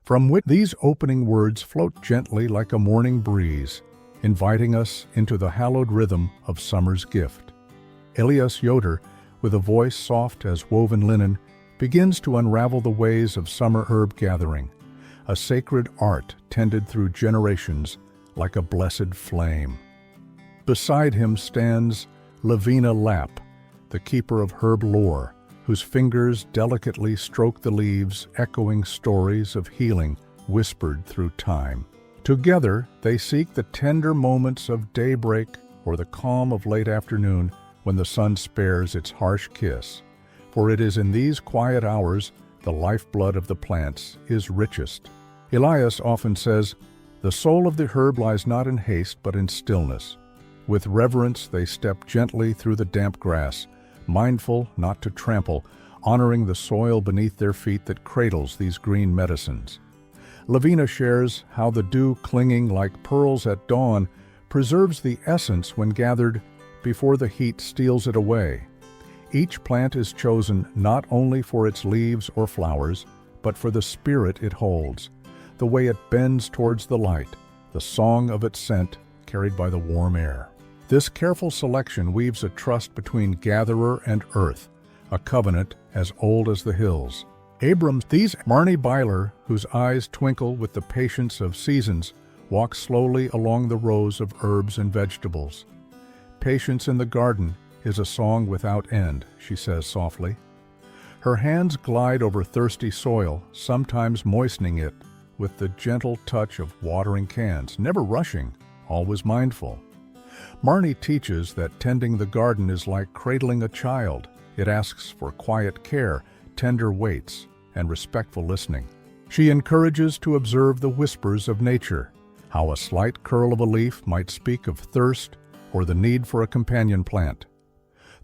from which these opening words float gently like a morning breeze, inviting us into the hallowed rhythm of summer's gift. Elias Yoder, with a voice soft as woven linen, begins to unravel the ways of summer herb gathering, a sacred art tended through generations like a blessed flame. Beside him stands Lavina Lapp, the keeper of herb lore, whose fingers delicately stroke the leaves, echoing stories of healing whispered through time. Together, they seek the tender moments of daybreak or the calm of late afternoon when the sun spares its harsh kiss, for it is in these quiet hours the lifeblood of the plants is richest. Elias often says, "The soul of the herb lies not in haste but in stillness." With reverence they step gently through the damp grass, mindful not to trample, honoring the soil beneath their feet that cradles these green medicines. Lavina shares how the dew clinging like pearls at dawn preserves the essence when gathered before the heat steals it away. Each plant is chosen not only for its leaves or flowers, but for the spirit it holds, the way it bends towards the light, the song of its scent carried by the warm air. This careful selection weaves a trust between gatherer and earth, a covenant as old as the hills. Marnie Byler, whose eyes twinkle with the patience of seasons, walks slowly along the rows of herbs and vegetables. "Patience in the garden is a song without end," she says softly. Her hands glide over thirsty soil, sometimes moistening it with the gentle touch of watering cans, never rushing, always mindful. Marnie teaches that tending the garden is like cradling a child. It asks for quiet care, tender waits, and respectful listening. She encourages to observe the whispers of nature, how a slight curl of a leaf might speak of thirst or the need for a companion plant.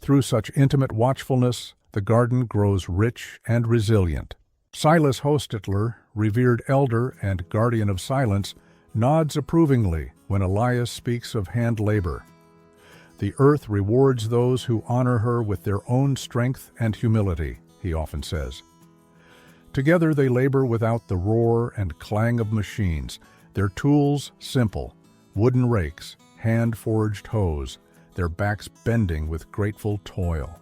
Through such intimate watchfulness, the garden grows rich and resilient. Silas Hostetler, revered elder and guardian of silence, nods approvingly when Elias speaks of hand labor. "The earth rewards those who honor her with their own strength and humility," he often says. Together they labor without the roar and clang of machines, their tools simple, wooden rakes, hand-forged hoes, their backs bending with grateful toil.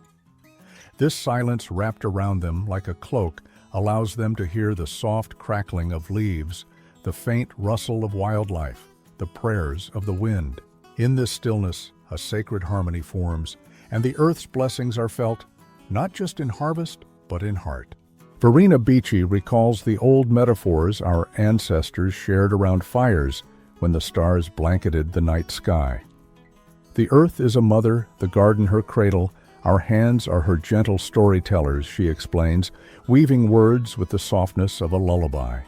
This silence wrapped around them like a cloak allows them to hear the soft crackling of leaves, the faint rustle of wildlife, the prayers of the wind. In this stillness, a sacred harmony forms, and the earth's blessings are felt, not just in harvest, but in heart. Verena Beachy recalls the old metaphors our ancestors shared around fires when the stars blanketed the night sky. The earth is a mother, the garden her cradle, our hands are her gentle storytellers, she explains, weaving words with the softness of a lullaby.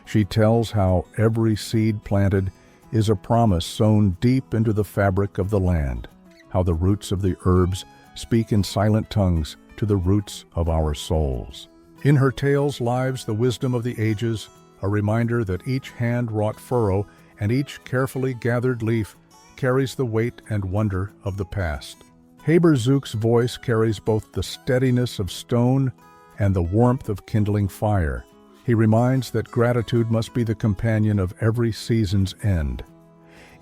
She tells how every seed planted is a promise sown deep into the fabric of the land, how the roots of the herbs speak in silent tongues to the roots of our souls. In her tales lives the wisdom of the ages, a reminder that each hand-wrought furrow and each carefully gathered leaf carries the weight and wonder of the past. Haber Zook's voice carries both the steadiness of stone and the warmth of kindling fire. He reminds that gratitude must be the companion of every season's end.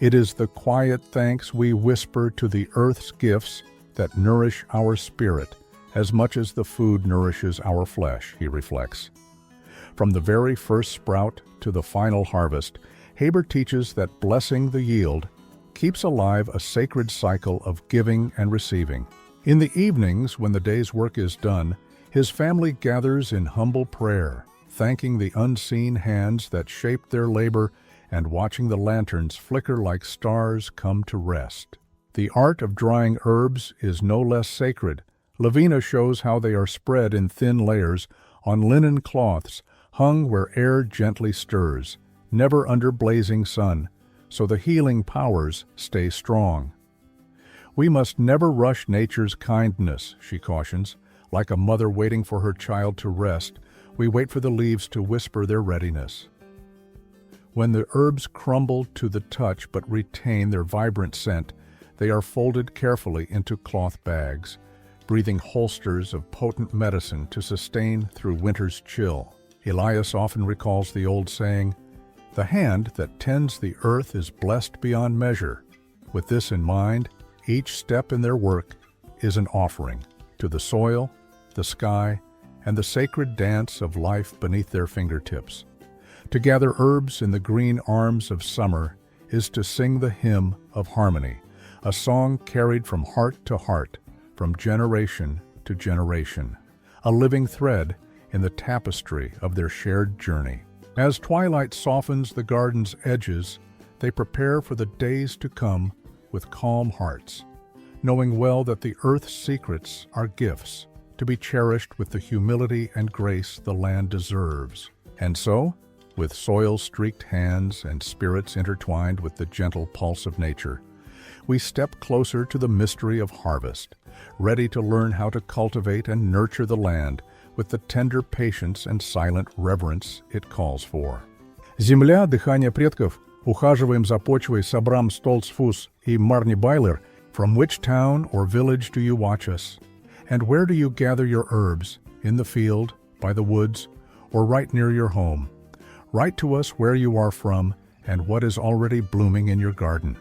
It is the quiet thanks we whisper to the earth's gifts that nourish our spirit as much as the food nourishes our flesh, he reflects. From the very first sprout to the final harvest, Haber teaches that blessing the yield keeps alive a sacred cycle of giving and receiving. In the evenings, when the day's work is done, his family gathers in humble prayer, thanking the unseen hands that shaped their labor and watching the lanterns flicker like stars come to rest. The art of drying herbs is no less sacred. Lavina shows how they are spread in thin layers on linen cloths hung where air gently stirs, never under blazing sun, so the healing powers stay strong. We must never rush nature's kindness, she cautions. Like a mother waiting for her child to rest, we wait for the leaves to whisper their readiness. When the herbs crumble to the touch but retain their vibrant scent, they are folded carefully into cloth bags, breathing holsters of potent medicine to sustain through winter's chill. Elias often recalls the old saying, "The hand that tends the earth is blessed beyond measure." With this in mind, each step in their work is an offering to the soil, the sky, and the sacred dance of life beneath their fingertips. To gather herbs in the green arms of summer is to sing the hymn of harmony, a song carried from heart to heart, from generation to generation, a living thread in the tapestry of their shared journey. As twilight softens the garden's edges, they prepare for the days to come with calm hearts, knowing well that the earth's secrets are gifts to be cherished with the humility and grace the land deserves. And so, with soil-streaked hands and spirits intertwined with the gentle pulse of nature, we step closer to the mystery of harvest, ready to learn how to cultivate and nurture the land with the tender patience and silent reverence it calls for. Земля, дыхание предков, ухаживаем за почвой с Абрам Stoltzfus и Marnie Byler. From which town or village do you watch us? And where do you gather your herbs? In the field, by the woods, or right near your home? Write to us where you are from and what is already blooming in your garden.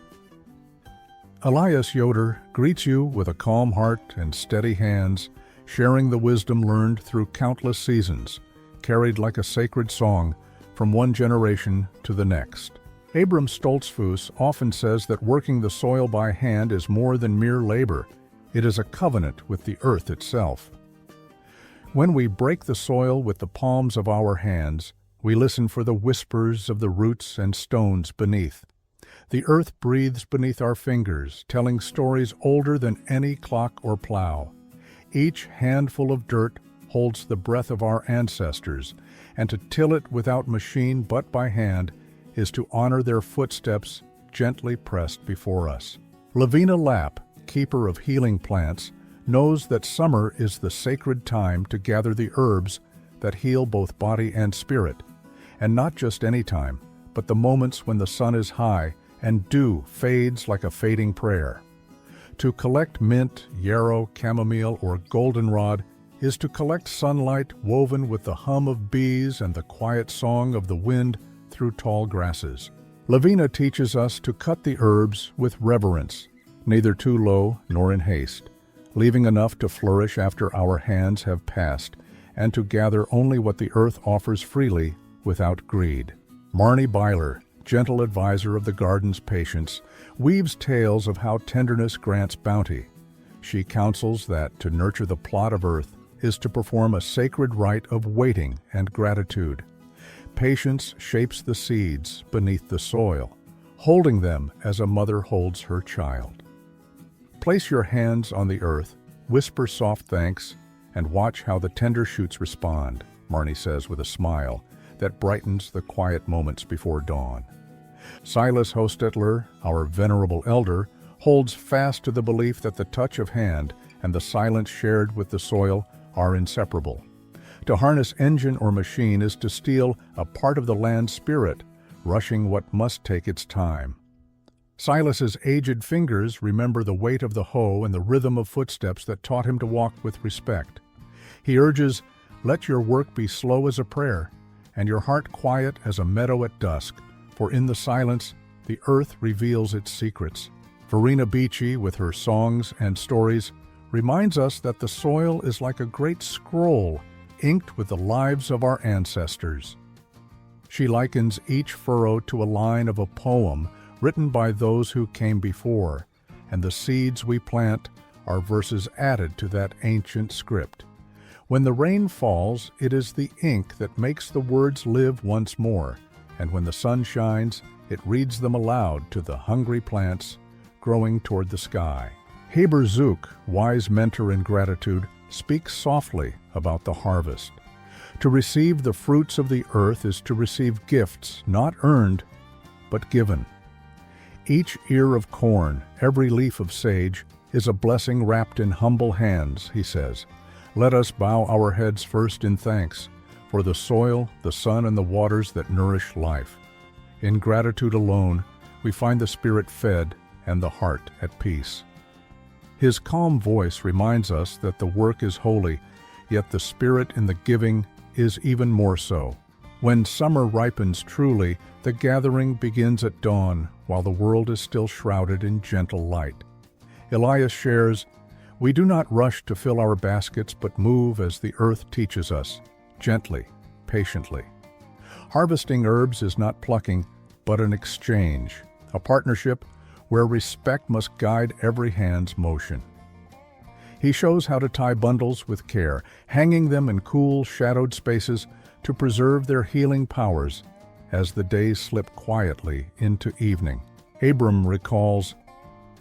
Elias Yoder greets you with a calm heart and steady hands, sharing the wisdom learned through countless seasons, carried like a sacred song from one generation to the next. Abram Stoltzfus often says that working the soil by hand is more than mere labor. It is a covenant with the earth itself. When we break the soil with the palms of our hands, we listen for the whispers of the roots and stones beneath. The earth breathes beneath our fingers, telling stories older than any clock or plow. Each handful of dirt holds the breath of our ancestors, and to till it without machine but by hand is to honor their footsteps gently pressed before us. Lavina Lapp, keeper of healing plants, knows that summer is the sacred time to gather the herbs that heal both body and spirit, and not just any time, but the moments when the sun is high and dew fades like a fading prayer. To collect mint, yarrow, chamomile, or goldenrod is to collect sunlight woven with the hum of bees and the quiet song of the wind through tall grasses. Lavina teaches us to cut the herbs with reverence, neither too low nor in haste, leaving enough to flourish after our hands have passed, and to gather only what the earth offers freely without greed. Marnie Byler, gentle advisor of the garden's patience, weaves tales of how tenderness grants bounty. She counsels that to nurture the plot of earth is to perform a sacred rite of waiting and gratitude. Patience shapes the seeds beneath the soil, holding them as a mother holds her child. Place your hands on the earth, whisper soft thanks, and watch how the tender shoots respond, Marnie says with a smile that brightens the quiet moments before dawn. Silas Hostetler, our venerable elder, holds fast to the belief that the touch of hand and the silence shared with the soil are inseparable. To harness engine or machine is to steal a part of the land's spirit, rushing what must take its time. Silas's aged fingers remember the weight of the hoe and the rhythm of footsteps that taught him to walk with respect. He urges, "Let your work be slow as a prayer, and your heart quiet as a meadow at dusk, for in the silence the earth reveals its secrets." Verena Beachy, with her songs and stories, reminds us that the soil is like a great scroll inked with the lives of our ancestors. She likens each furrow to a line of a poem written by those who came before, and the seeds we plant are verses added to that ancient script. When the rain falls, it is the ink that makes the words live once more, and when the sun shines, it reads them aloud to the hungry plants growing toward the sky. Haber Zook, wise mentor in gratitude, speaks softly about the harvest. To receive the fruits of the earth is to receive gifts not earned, but given. Each ear of corn, every leaf of sage, is a blessing wrapped in humble hands, he says. Let us bow our heads first in thanks for the soil, the sun, and the waters that nourish life. In gratitude alone, we find the spirit fed and the heart at peace. His calm voice reminds us that the work is holy, yet the spirit in the giving is even more so. When summer ripens truly, the gathering begins at dawn while the world is still shrouded in gentle light. Elias shares, "We do not rush to fill our baskets but move as the earth teaches us, gently, patiently." Harvesting herbs is not plucking, but an exchange, a partnership where respect must guide every hand's motion. He shows how to tie bundles with care, hanging them in cool, shadowed spaces to preserve their healing powers as the days slip quietly into evening. Abram recalls,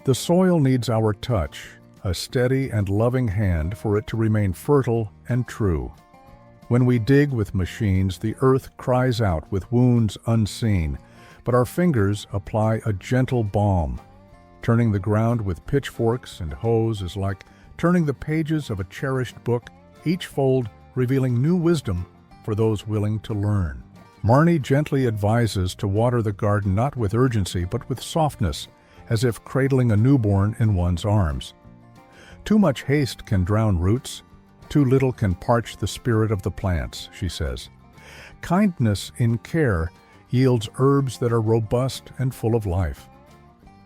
"The soil needs our touch, a steady and loving hand for it to remain fertile and true. When we dig with machines, the earth cries out with wounds unseen, but our fingers apply a gentle balm. Turning the ground with pitchforks and hoes is like turning the pages of a cherished book, each fold revealing new wisdom for those willing to learn." Marnie gently advises to water the garden not with urgency but with softness, as if cradling a newborn in one's arms. Too much haste can drown roots, too little can parch the spirit of the plants, she says. Kindness in care yields herbs that are robust and full of life.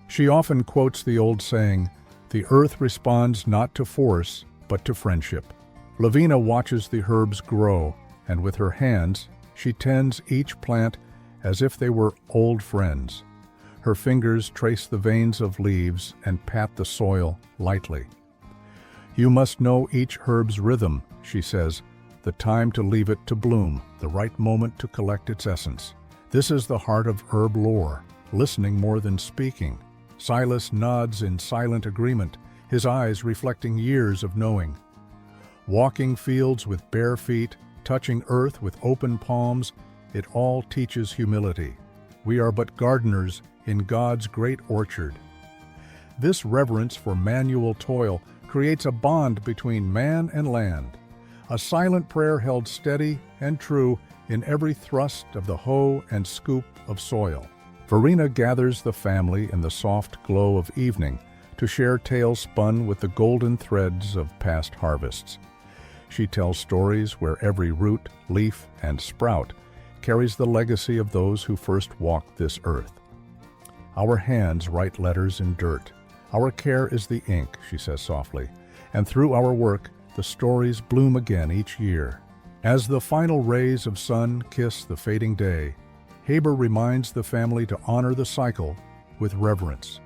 She often quotes the old saying, "The earth responds not to force, but to friendship." Lavina watches the herbs grow, and with her hands, she tends each plant as if they were old friends. Her fingers trace the veins of leaves and pat the soil lightly. "You must know each herb's rhythm," she says, "the time to leave it to bloom, the right moment to collect its essence. This is the heart of herb lore, listening more than speaking." Silas nods in silent agreement, his eyes reflecting years of knowing. Walking fields with bare feet, touching earth with open palms, it all teaches humility. We are but gardeners in God's great orchard. This reverence for manual toil creates a bond between man and land, a silent prayer held steady and true in every thrust of the hoe and scoop of soil. Verena gathers the family in the soft glow of evening to share tales spun with the golden threads of past harvests. She tells stories where every root, leaf, and sprout carries the legacy of those who first walked this earth. "Our hands write letters in dirt. Our care is the ink," she says softly, "and through our work, the stories bloom again each year." As the final rays of sun kiss the fading day, Haber reminds the family to honor the cycle with reverence.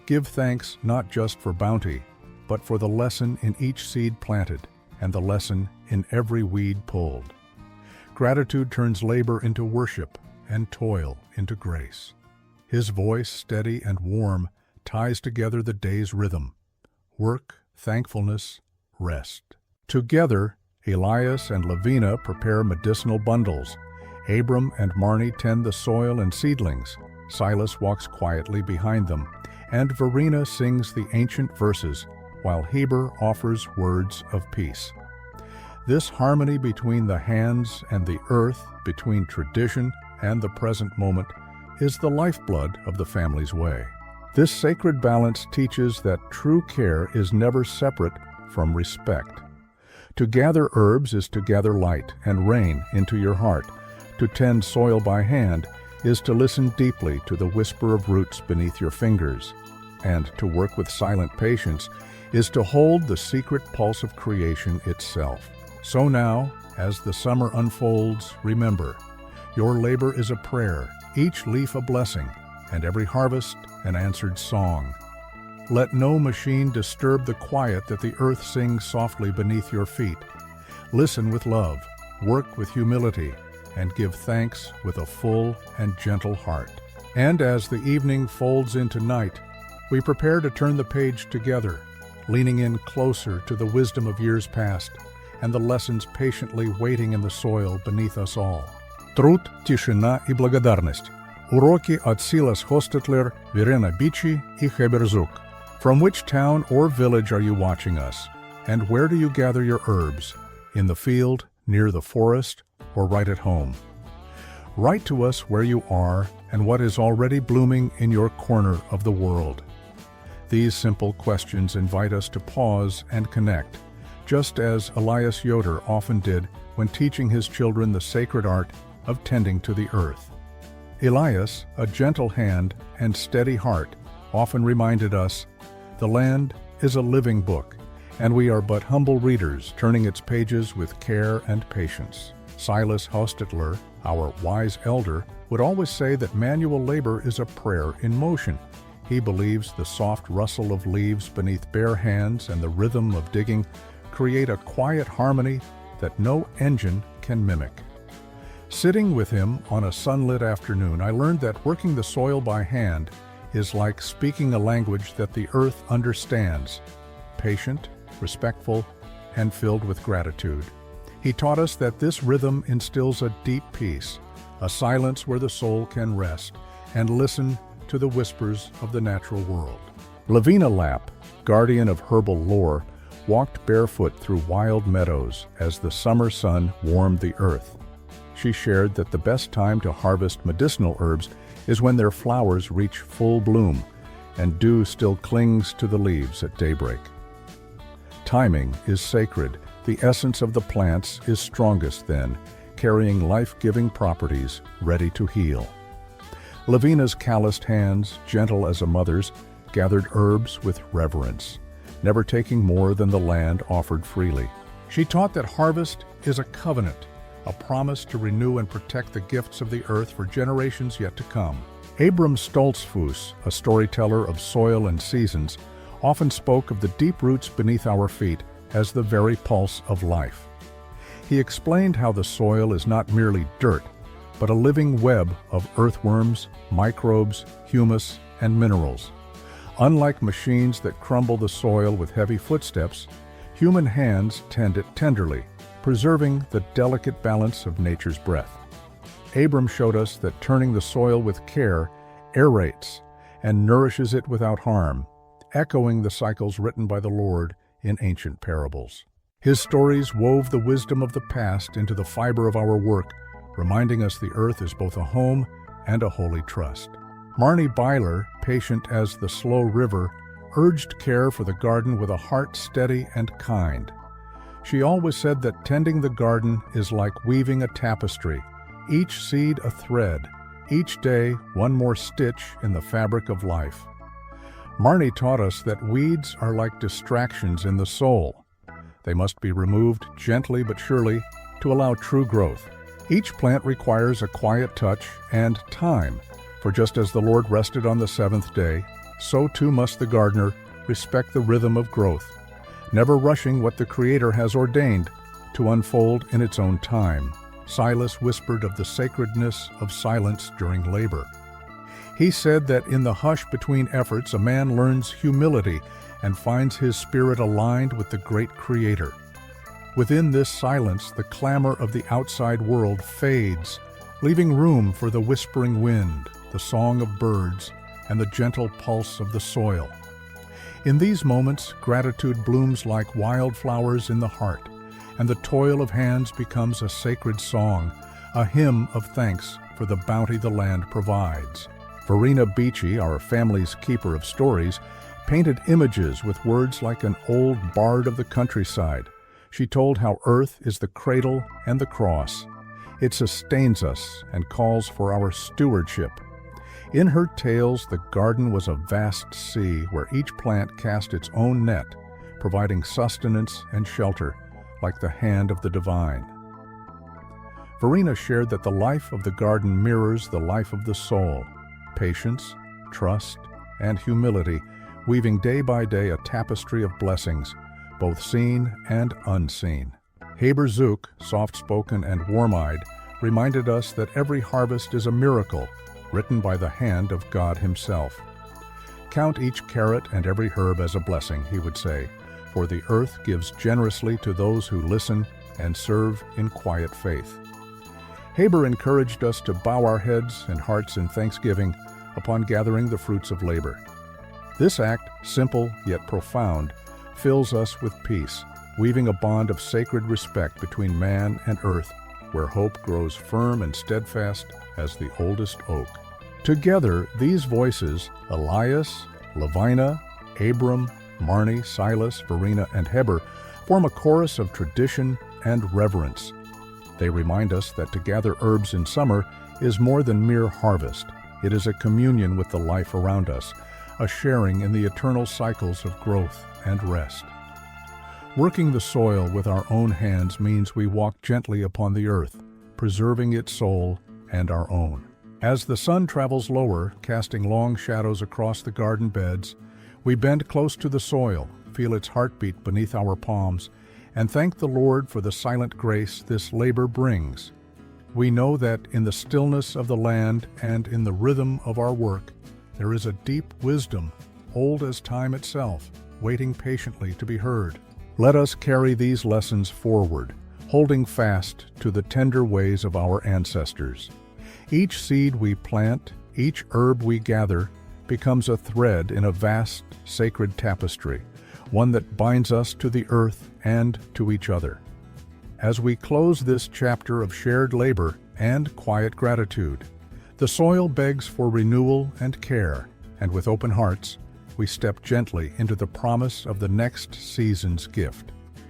Give thanks not just for bounty, but for the lesson in each seed planted and the lesson in every weed pulled. Gratitude turns labor into worship and toil into grace. His voice, steady and warm, ties together the day's rhythm: work, thankfulness, rest. Together, Elias and Lavina prepare medicinal bundles. Abram and Marnie tend the soil and seedlings. Silas walks quietly behind them, and Verena sings the ancient verses, while Heber offers words of peace. This harmony between the hands and the earth, between tradition and the present moment, is the lifeblood of the family's way. This sacred balance teaches that true care is never separate from respect. To gather herbs is to gather light and rain into your heart. To tend soil by hand is to listen deeply to the whisper of roots beneath your fingers. And to work with silent patience is to hold the secret pulse of creation itself. So now, as the summer unfolds, remember, your labor is a prayer, each leaf a blessing, and every harvest an answered song. Let no machine disturb the quiet that the earth sings softly beneath your feet. Listen with love, work with humility, and give thanks with a full and gentle heart. And as the evening folds into night, we prepare to turn the page together, leaning in closer to the wisdom of years past and the lessons patiently waiting in the soil beneath us all. Труд, тишина и благодарность. Уроки от Silas Hostetler, Verena Bici и Heber Zuk. From which town or village are you watching us? And where do you gather your herbs? In the field, near the forest, or right at home? Write to us where you are and what is already blooming in your corner of the world. These simple questions invite us to pause and connect, just as Elias Yoder often did when teaching his children the sacred art of tending to the earth. Elias, a gentle hand and steady heart, often reminded us, "The land is a living book, and we are but humble readers turning its pages with care and patience." Silas Hostetler, our wise elder, would always say that manual labor is a prayer in motion. He believes the soft rustle of leaves beneath bare hands and the rhythm of digging create a quiet harmony that no engine can mimic. Sitting with him on a sunlit afternoon, I learned that working the soil by hand is like speaking a language that the earth understands, patient, respectful, and filled with gratitude. He taught us that this rhythm instills a deep peace, a silence where the soul can rest and listen to the whispers of the natural world. Lavina Lapp, guardian of herbal lore, walked barefoot through wild meadows as the summer sun warmed the earth. She shared that the best time to harvest medicinal herbs is when their flowers reach full bloom and dew still clings to the leaves at daybreak. Timing is sacred. The essence of the plants is strongest then, carrying life-giving properties ready to heal. Lavina's calloused hands, gentle as a mother's, gathered herbs with reverence, never taking more than the land offered freely. She taught that harvest is a covenant, a promise to renew and protect the gifts of the earth for generations yet to come. Abram Stoltzfus, a storyteller of soil and seasons, often spoke of the deep roots beneath our feet as the very pulse of life. He explained how the soil is not merely dirt, but a living web of earthworms, microbes, humus, and minerals. Unlike machines that crumble the soil with heavy footsteps, human hands tend it tenderly, preserving the delicate balance of nature's breath. Abram showed us that turning the soil with care aerates and nourishes it without harm, echoing the cycles written by the Lord in ancient parables. His stories wove the wisdom of the past into the fiber of our work, reminding us the earth is both a home and a holy trust. Marnie Byler, patient as the slow river, urged care for the garden with a heart steady and kind. She always said that tending the garden is like weaving a tapestry, each seed a thread, each day one more stitch in the fabric of life. Marnie taught us that weeds are like distractions in the soul. They must be removed gently but surely to allow true growth. Each plant requires a quiet touch and time, for just as the Lord rested on the seventh day, so too must the gardener respect the rhythm of growth, never rushing what the Creator has ordained to unfold in its own time. Silas whispered of the sacredness of silence during labor. He said that in the hush between efforts, a man learns humility and finds his spirit aligned with the great Creator. Within this silence, the clamor of the outside world fades, leaving room for the whispering wind, the song of birds, and the gentle pulse of the soil. In these moments, gratitude blooms like wildflowers in the heart, and the toil of hands becomes a sacred song, a hymn of thanks for the bounty the land provides. Verena Beachy, our family's keeper of stories, painted images with words like an old bard of the countryside. She told how earth is the cradle and the cross. It sustains us and calls for our stewardship. In her tales, the garden was a vast sea where each plant cast its own net, providing sustenance and shelter like the hand of the divine. Verena shared that the life of the garden mirrors the life of the soul, patience, trust, and humility, weaving day by day a tapestry of blessings, both seen and unseen. Haber Zook, soft-spoken and warm-eyed, reminded us that every harvest is a miracle, written by the hand of God Himself. "Count each carrot and every herb as a blessing," he would say, "for the earth gives generously to those who listen and serve in quiet faith." Haber encouraged us to bow our heads and hearts in thanksgiving upon gathering the fruits of labor. This act, simple yet profound, fills us with peace, weaving a bond of sacred respect between man and earth, where hope grows firm and steadfast as the oldest oak. Together, these voices, Elias, Lavina, Abram, Marnie, Silas, Verena, and Heber, form a chorus of tradition and reverence. They remind us that to gather herbs in summer is more than mere harvest. It is a communion with the life around us, a sharing in the eternal cycles of growth and rest. Working the soil with our own hands means we walk gently upon the earth, preserving its soul and our own. As the sun travels lower, casting long shadows across the garden beds, we bend close to the soil, feel its heartbeat beneath our palms, and thank the Lord for the silent grace this labor brings. We know that in the stillness of the land and in the rhythm of our work, there is a deep wisdom, old as time itself, waiting patiently to be heard. Let us carry these lessons forward, holding fast to the tender ways of our ancestors. Each seed we plant, each herb we gather, becomes a thread in a vast, sacred tapestry, one that binds us to the earth and to each other. As we close this chapter of shared labor and quiet gratitude, the soil begs for renewal and care, and with open hearts, we step gently into the promise of the next season's gift.